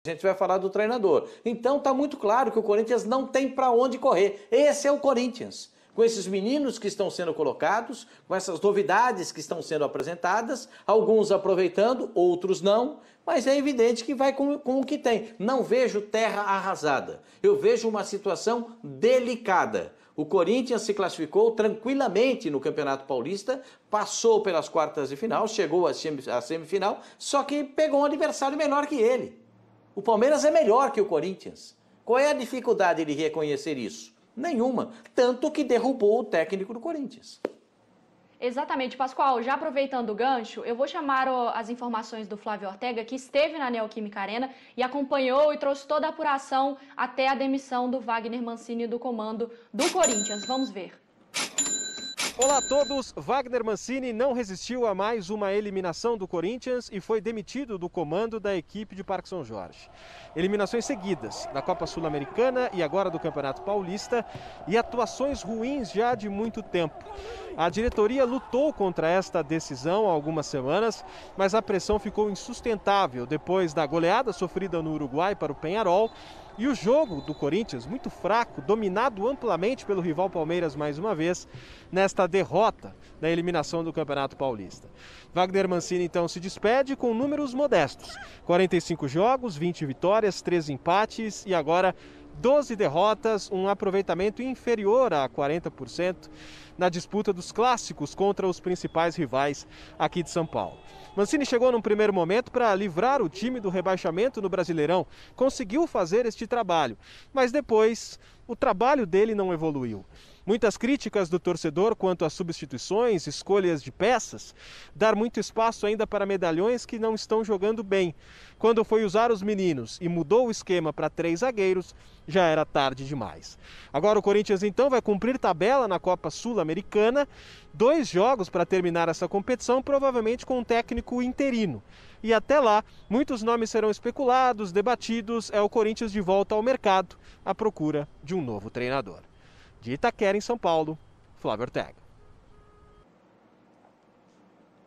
A gente vai falar do treinador. Então está muito claro que o Corinthians não tem para onde correr. Esse é o Corinthians. Com esses meninos que estão sendo colocados, com essas novidades que estão sendo apresentadas, alguns aproveitando, outros não, mas é evidente que vai com o que tem. Não vejo terra arrasada. Eu vejo uma situação delicada. O Corinthians se classificou tranquilamente no Campeonato Paulista, passou pelas quartas de final, chegou à semifinal, só que pegou um adversário menor que ele. O Palmeiras é melhor que o Corinthians. Qual é a dificuldade de reconhecer isso? Nenhuma. Tanto que derrubou o técnico do Corinthians. Exatamente, Pascoal. Já aproveitando o gancho, eu vou chamar as informações do Flávio Ortega, que esteve na Neoquímica Arena e acompanhou e trouxe toda a apuração até a demissão do Wagner Mancini do comando do Corinthians. Vamos ver. Olá a todos, Wagner Mancini não resistiu a mais uma eliminação do Corinthians e foi demitido do comando da equipe de Parque São Jorge. Eliminações seguidas da Copa Sul-Americana e agora do Campeonato Paulista e atuações ruins já de muito tempo. A diretoria lutou contra esta decisão há algumas semanas, mas a pressão ficou insustentável depois da goleada sofrida no Uruguai para o Peñarol. E o jogo do Corinthians, muito fraco, dominado amplamente pelo rival Palmeiras mais uma vez, nesta derrota da eliminação do Campeonato Paulista. Wagner Mancini então se despede com números modestos. 45 jogos, 20 vitórias, 13 empates e agora 12 derrotas, um aproveitamento inferior a 40% na disputa dos clássicos contra os principais rivais aqui de São Paulo. Mancini chegou num primeiro momento para livrar o time do rebaixamento no Brasileirão. Conseguiu fazer este trabalho, mas depois o trabalho dele não evoluiu. Muitas críticas do torcedor quanto às substituições, escolhas de peças, dar muito espaço ainda para medalhões que não estão jogando bem. Quando foi usar os meninos e mudou o esquema para 3 zagueiros, já era tarde demais. Agora o Corinthians então vai cumprir tabela na Copa Sul-Americana, 2 jogos para terminar essa competição, provavelmente com um técnico interino. E até lá, muitos nomes serão especulados, debatidos, é o Corinthians de volta ao mercado, à procura de um novo treinador. De Itaquera, em São Paulo, Flávio Ortega.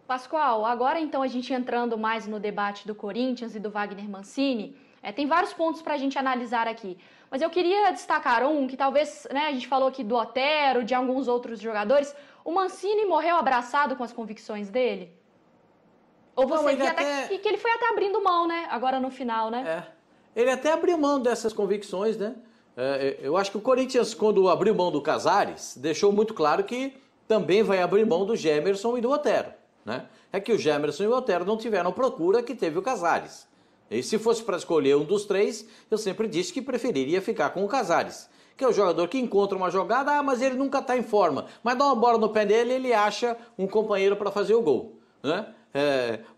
Pascoal, agora então a gente entrando mais no debate do Corinthians e do Wagner Mancini, tem vários pontos para a gente analisar aqui. Mas eu queria destacar um que talvez, a gente falou aqui do Otero, de alguns outros jogadores. O Mancini morreu abraçado com as convicções dele? Ou você vê até que ele foi até abrindo mão, agora no final, Ele até abriu mão dessas convicções, Eu acho que o Corinthians, quando abriu mão do Casares, deixou muito claro que também vai abrir mão do Gemerson e do Otero, É que o Gemerson e o Otero não tiveram procura que teve o Casares. E se fosse para escolher um dos 3, eu sempre disse que preferiria ficar com o Casares, que é o jogador que encontra uma jogada, mas ele nunca está em forma. Mas dá uma bola no pé dele, ele acha um companheiro para fazer o gol,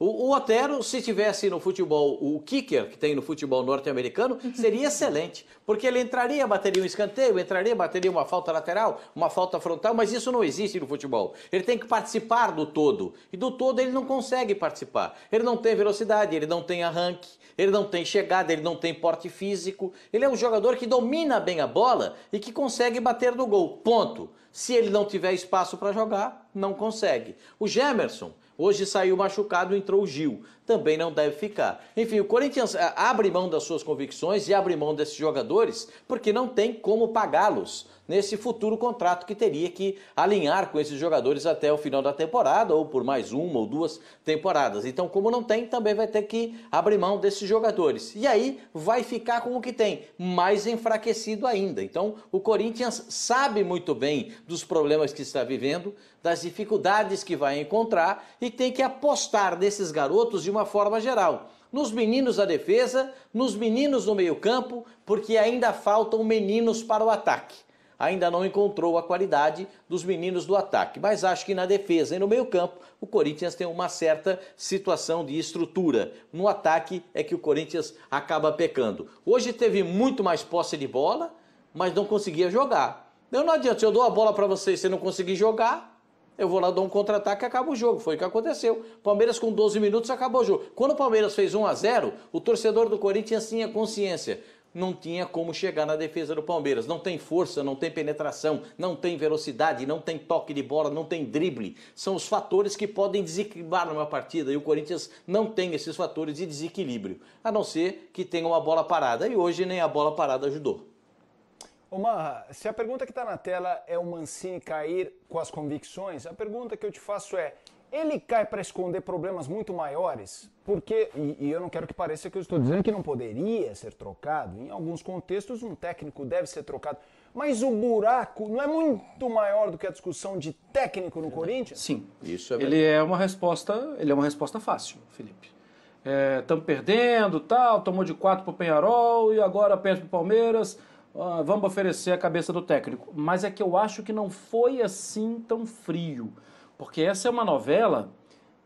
O Otero, se tivesse no futebol o kicker que tem no futebol norte-americano, seria excelente, porque ele entraria, bateria um escanteio, bateria uma falta lateral, uma falta frontal, mas isso não existe no futebol. Ele tem que participar do todo, e do todo ele não consegue participar. Ele não tem velocidade, ele não tem arranque, ele não tem chegada, ele não tem porte físico. Ele é um jogador que domina bem a bola e que consegue bater no gol, ponto. Se ele não tiver espaço para jogar, não consegue. O Gemerson hoje saiu machucado, entrou o Gil. Também não deve ficar. Enfim, o Corinthians abre mão das suas convicções e abre mão desses jogadores porque não tem como pagá-los nesse futuro contrato que teria que alinhar com esses jogadores até o final da temporada ou por mais 1 ou 2 temporadas. Então, como não tem, também vai ter que abrir mão desses jogadores. E aí vai ficar com o que tem, mais enfraquecido ainda. Então, o Corinthians sabe muito bem dos problemas que está vivendo, das dificuldades que vai encontrar e tem que apostar nesses garotos de uma forma geral. Nos meninos da defesa, nos meninos no meio-campo, porque ainda faltam meninos para o ataque. Ainda não encontrou a qualidade dos meninos do ataque, mas acho que na defesa e no meio-campo o Corinthians tem uma certa situação de estrutura. No ataque é que o Corinthians acaba pecando. Hoje teve muito mais posse de bola, mas não conseguia jogar. Não adianta, se eu dou a bola para você e você não conseguir jogar, eu vou lá dar um contra-ataque e acaba o jogo. Foi o que aconteceu. Palmeiras com 12 minutos acabou o jogo. Quando o Palmeiras fez 1-0, o torcedor do Corinthians tinha consciência. não tinha como chegar na defesa do Palmeiras. Não tem força, não tem penetração, não tem velocidade, não tem toque de bola, não tem drible. São os fatores que podem desequilibrar numa partida e o Corinthians não tem esses fatores de desequilíbrio, a não ser que tenha uma bola parada e hoje nem a bola parada ajudou. Ô Marra, se a pergunta que está na tela é o Mancini cair com as convicções, a pergunta que eu te faço é: ele cai para esconder problemas muito maiores? Porque, e eu não quero que pareça que eu estou dizendo que não poderia ser trocado, em alguns contextos um técnico deve ser trocado, mas o buraco não é muito maior do que a discussão de técnico no Corinthians? Sim, isso é ele é uma resposta fácil, Felipe. Estamos perdendo, tal, tomou de 4 para o Peñarol e agora perde para o Palmeiras. Vamos oferecer a cabeça do técnico. Mas é que eu acho que não foi assim tão frio. Porque essa é uma novela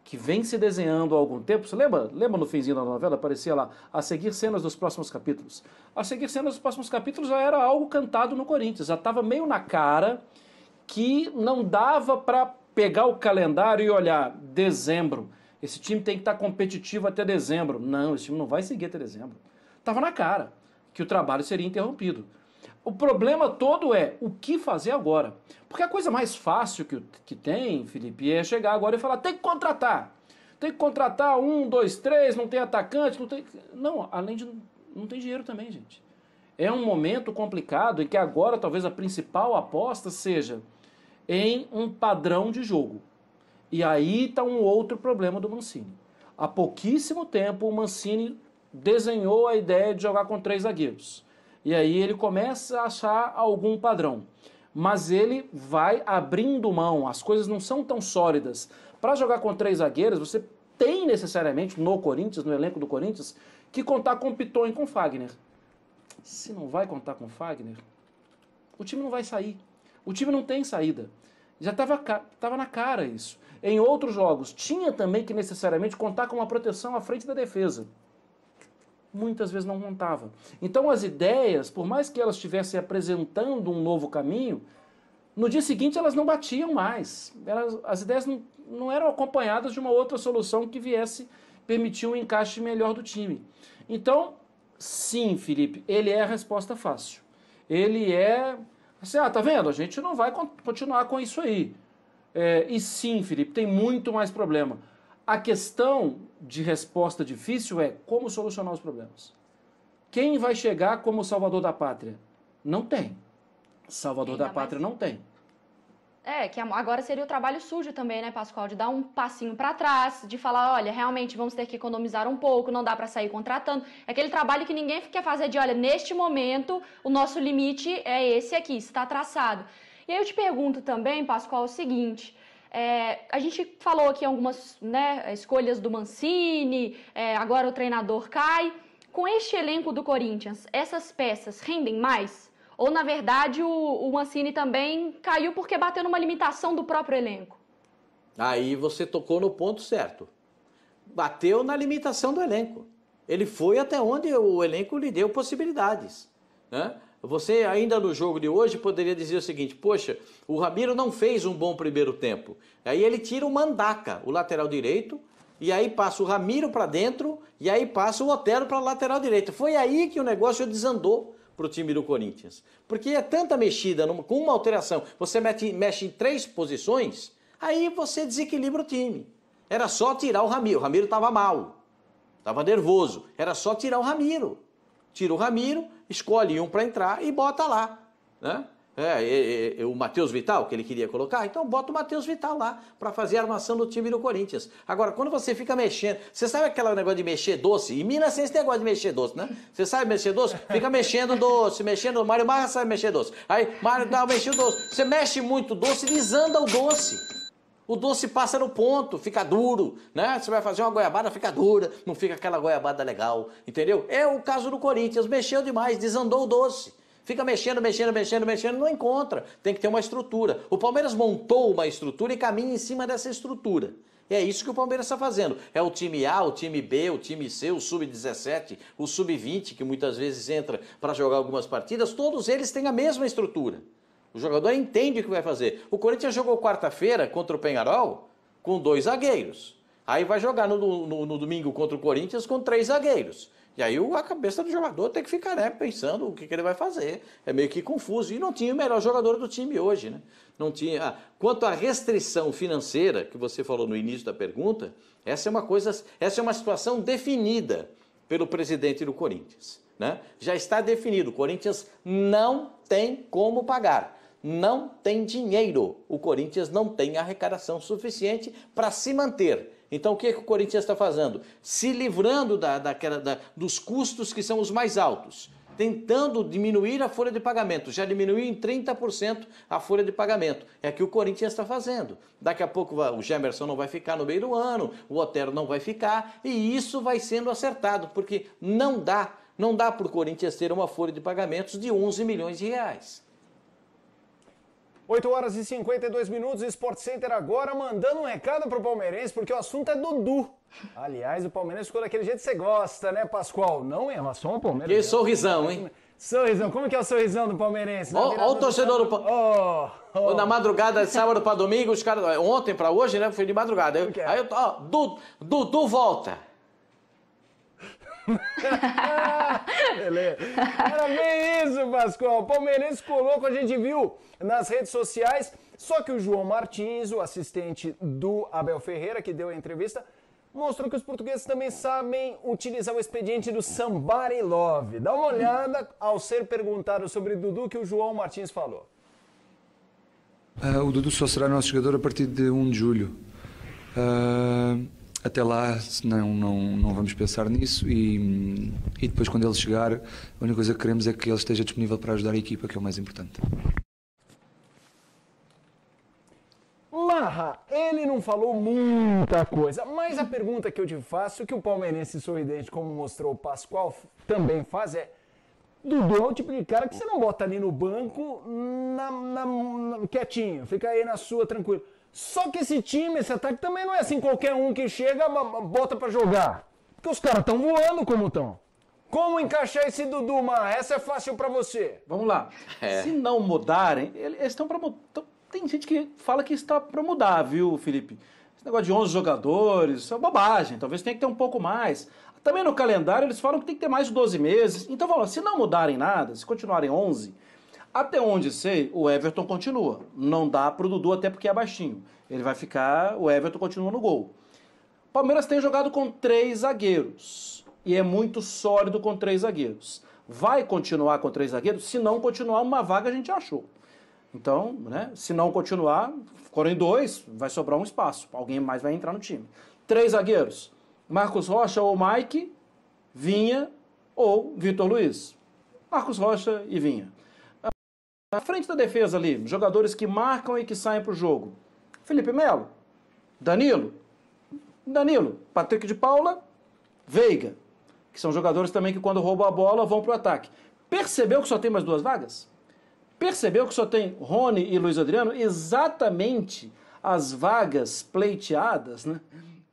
que vem se desenhando há algum tempo. Você lembra no finzinho da novela? Aparecia lá, a seguir cenas dos próximos capítulos. A seguir cenas dos próximos capítulos já era algo cantado no Corinthians. Já estava meio na cara que não dava para pegar o calendário e olhar, dezembro. Esse time tem que estar competitivo até dezembro. Não, esse time não vai seguir até dezembro. Estava na cara que o trabalho seria interrompido. O problema todo é o que fazer agora. Porque a coisa mais fácil que tem, Felipe, é chegar agora e falar: tem que contratar. Tem que contratar 1, 2, 3, não tem atacante, não tem... Não, além de... não tem dinheiro também, gente. É um momento complicado em que agora talvez a principal aposta seja em um padrão de jogo. E aí está um outro problema do Mancini. Há pouquíssimo tempo o Mancini desenhou a ideia de jogar com 3 zagueiros. E aí ele começa a achar algum padrão. Mas ele vai abrindo mão, as coisas não são tão sólidas. Para jogar com 3 zagueiros, você tem necessariamente no Corinthians, no elenco do Corinthians, que contar com Piton e com Fagner. Se não vai contar com Fagner, o time não vai sair. O time não tem saída. Já estava na cara isso. Em outros jogos, tinha também que necessariamente contar com uma proteção à frente da defesa. Muitas vezes não contava. Então as ideias, por mais que elas estivessem apresentando um novo caminho, no dia seguinte elas não batiam mais. As ideias não eram acompanhadas de uma outra solução que viesse permitir um encaixe melhor do time. Então, sim, Felipe, ele é a resposta fácil. Ele é... Assim, tá vendo? A gente não vai continuar com isso aí. E sim, Felipe, tem muito mais problema. A questão de resposta difícil é como solucionar os problemas. Quem vai chegar como salvador da pátria? Não tem. Salvador da pátria não tem. Que agora seria o trabalho sujo também, né, Pascoal? De dar um passinho para trás, de falar, olha, realmente vamos ter que economizar um pouco, não dá para sair contratando. É aquele trabalho que ninguém quer fazer de, olha, neste momento o nosso limite é esse aqui, está traçado. E aí eu te pergunto também, Pascoal, o seguinte... a gente falou aqui algumas escolhas do Mancini, agora o treinador cai. Com este elenco do Corinthians, essas peças rendem mais? Ou, na verdade, o Mancini também caiu porque bateu numa limitação do próprio elenco? Aí você tocou no ponto certo. Bateu na limitação do elenco. Ele foi até onde o elenco lhe deu possibilidades, né? Você ainda no jogo de hoje poderia dizer o seguinte: poxa, o Ramiro não fez um bom primeiro tempo. Aí ele tira o Mandaca, o lateral direito, e aí passa o Ramiro para dentro, e aí passa o Otero para a lateral direita. Foi aí que o negócio desandou para o time do Corinthians. Porque é tanta mexida, com uma alteração, você mexe em 3 posições, aí você desequilibra o time. Era só tirar o Ramiro estava mal, estava nervoso, era só tirar o Ramiro. Tira o Ramiro, escolhe um para entrar e bota lá, né? O Matheus Vital, que ele queria colocar, então bota o Matheus Vital lá para fazer a armação do time do Corinthians. Agora, quando você fica mexendo, você sabe aquele negócio de mexer doce? Em Minas tem esse negócio de mexer doce, né? Você sabe mexer doce? Fica mexendo doce, mexendo, Mário Marra sabe mexer doce. Aí, Mário dá mexer doce. Você mexe muito doce, desanda o doce. O doce passa no ponto, fica duro, né? Você vai fazer uma goiabada, fica dura, não fica aquela goiabada legal, entendeu? É o caso do Corinthians, mexeu demais, desandou o doce. Fica mexendo, não encontra. Tem que ter uma estrutura. O Palmeiras montou uma estrutura e caminha em cima dessa estrutura. E é isso que o Palmeiras está fazendo. É o time A, o time B, o time C, o Sub-17, o Sub-20, que muitas vezes entra para jogar algumas partidas, todos eles têm a mesma estrutura. O jogador entende o que vai fazer. O Corinthians jogou quarta-feira contra o Peñarol com 2 zagueiros. Aí vai jogar no domingo contra o Corinthians com 3 zagueiros. E aí a cabeça do jogador tem que ficar, né, pensando o que ele vai fazer. É meio que confuso. E não tinha o melhor jogador do time hoje, né? Não tinha. Quanto à restrição financeira, que você falou no início da pergunta, essa é uma situação definida pelo presidente do Corinthians, né? Já está definido. O Corinthians não tem como pagar. Não tem dinheiro. O Corinthians não tem arrecadação suficiente para se manter. Então, o que o Corinthians está fazendo? Se livrando dos custos que são os mais altos, tentando diminuir a folha de pagamento. Já diminuiu em 30% a folha de pagamento. É o que o Corinthians está fazendo. Daqui a pouco o Gemerson não vai ficar no meio do ano, o Otero não vai ficar, e isso vai sendo acertado, porque não dá para o Corinthians ter uma folha de pagamentos de 11 milhões de reais. 8 horas e 52 minutos, Sport Center agora mandando um recado pro palmeirense, porque o assunto é Dudu. Aliás, o Palmeirense ficou daquele jeito que você gosta, né, Pascoal? Não em relação ao Palmeiras. Que sorrisão, hein? Sorrisão, como que é o sorrisão do palmeirense? Olha o torcedor do Palmeiras. Na madrugada de sábado para domingo, os caras. Ontem para hoje, né? Foi de madrugada. Aí Dudu volta. Beleza. Era bem isso, Pascoal. O palmeirense colocou, a gente viu nas redes sociais, só que o João Martins, o assistente do Abel Ferreira, que deu a entrevista, mostrou que os portugueses também sabem utilizar o expediente do Somebody Love. Dá uma olhada ao ser perguntado sobre Dudu que o João Martins falou. O Dudu só será nosso jogador a partir de 1 de julho. Até lá não vamos pensar nisso e depois quando ele chegar, a única coisa que queremos é que ele esteja disponível para ajudar a equipa, que é o mais importante. Marra, ele não falou muita coisa, mas a pergunta que eu te faço, que o palmeirense sorridente, como mostrou o Pascoal, também faz é: Dudu é o tipo de cara que você não bota ali no banco quietinho, fica aí na sua, tranquilo. Só que esse time, esse ataque também não é assim qualquer um que chega, bota pra jogar. Porque os caras estão voando como estão. Como encaixar esse Dudu, Marra? Essa é fácil pra você. Vamos lá. Se não mudarem, eles estão pra mudar. Tem gente que fala que está para mudar, viu, Felipe? Esse negócio de 11 jogadores, isso é bobagem. Talvez tenha que ter um pouco mais. Também no calendário eles falam que tem que ter mais de 12 meses. Então, vamos lá, se não mudarem nada, se continuarem 11, até onde sei, o Everton continua. Não dá pro Dudu, até porque é baixinho. Ele vai ficar, o Everton continua no gol. O Palmeiras tem jogado com 3 zagueiros. E é muito sólido com 3 zagueiros. Vai continuar com 3 zagueiros? Se não continuar, uma vaga a gente achou. Então, né, se não continuar, foram em 2, vai sobrar um espaço. Alguém mais vai entrar no time. 3 zagueiros. Marcos Rocha ou Mike, Vinha ou Vitor Luiz. Marcos Rocha e Vinha. Na frente da defesa ali, jogadores que marcam e que saem para o jogo. Felipe Melo, Danilo, Patrick de Paula, Veiga, que são jogadores também que quando roubam a bola vão para o ataque. Percebeu que só tem mais 2 vagas? Percebeu que só tem Rony e Luiz Adriano? Exatamente as vagas pleiteadas, né,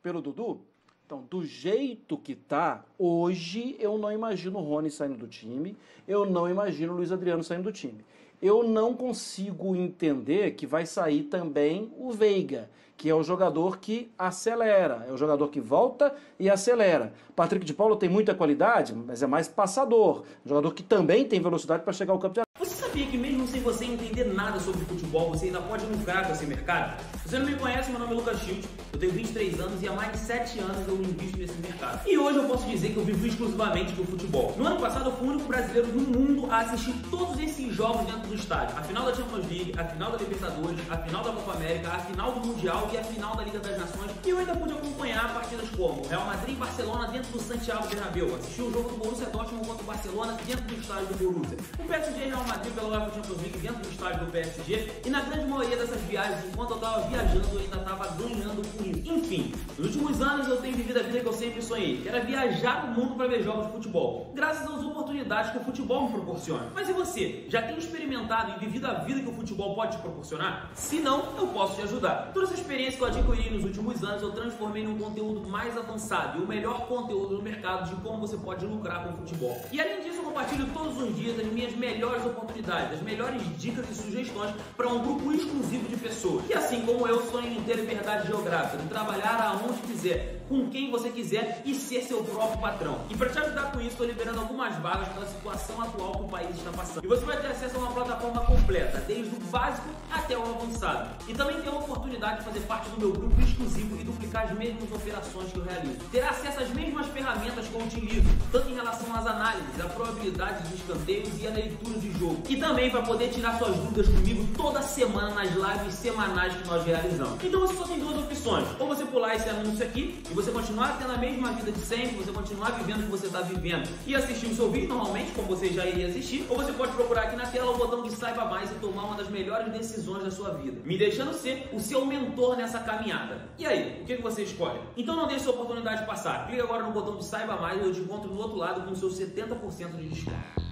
pelo Dudu? Então, do jeito que tá, hoje eu não imagino o Rony saindo do time, eu não imagino o Luiz Adriano saindo do time. Eu não consigo entender que vai sair também o Veiga, que é o jogador que acelera, é o jogador que volta e acelera. Patrick de Paula tem muita qualidade, mas é mais passador, um jogador que também tem velocidade para chegar ao campo de ataque. Você sabia que mesmo sem você entender nada sobre futebol, você ainda pode lucrar com esse mercado? Se você não me conhece, meu nome é Lucas Schild, eu tenho 23 anos e há mais de 7 anos eu invisto nesse mercado. E hoje eu posso dizer que eu vivo exclusivamente do futebol. No ano passado eu fui o único brasileiro no mundo a assistir todos esses jogos dentro do estádio. A final da Champions League, a final da Libertadores, a final da Copa América, a final do Mundial e a final da Liga das Nações. E eu ainda pude acompanhar partidas como Real Madrid e Barcelona dentro do Santiago Bernabéu. Assisti o jogo do Borussia Dortmund contra o Barcelona dentro do estádio do Borussia. O PSG e Real Madrid pela UEFA Champions League dentro do estádio do PSG. E na grande maioria dessas viagens, enquanto eu estava viajando, eu ainda estava ganhando com isso. Enfim, nos últimos anos eu tenho vivido a vida que eu sempre sonhei, que era viajar o mundo para ver jogos de futebol, graças às oportunidades que o futebol me proporciona. Mas e você? Já tem experimentado e vivido a vida que o futebol pode te proporcionar? Se não, eu posso te ajudar. Toda essa experiência que eu adquiri nos últimos anos, eu transformei num conteúdo mais avançado e o melhor conteúdo no mercado de como você pode lucrar com o futebol. E além disso, eu compartilho todos os dias as minhas melhores oportunidades, as melhores dicas e sugestões para um grupo exclusivo de pessoas. E assim como eu, sonho em ter liberdade geográfica, de trabalhar aonde quiser, com quem você quiser e ser seu próprio patrão. E para te ajudar com isso, estou liberando algumas vagas pela situação atual que o país está passando. E você vai ter acesso a uma plataforma completa, desde o básico até o avançado. E também tem a oportunidade de fazer parte do meu grupo exclusivo e duplicar as mesmas operações que eu realizo. Terá acesso às mesmas ferramentas que eu utilizo, tanto em relação às análises, a probabilidades de escanteios e a leitura de jogo. E também para poder tirar suas dúvidas comigo toda semana nas lives semanais que nós realizamos. Então você só tem duas opções: ou você pular esse anúncio aqui e você continuar tendo a mesma vida de sempre, você continuar vivendo o que você está vivendo e assistir o seu vídeo normalmente, como você já iria assistir, ou você pode procurar aqui na tela o botão de Saiba Mais e tomar uma das melhores decisões da sua vida, me deixando ser o seu mentor nessa caminhada. E aí, o que você escolhe? Então não deixe sua oportunidade passar. Clique agora no botão de Saiba Mais e eu te encontro do outro lado com o seu 70% de desconto.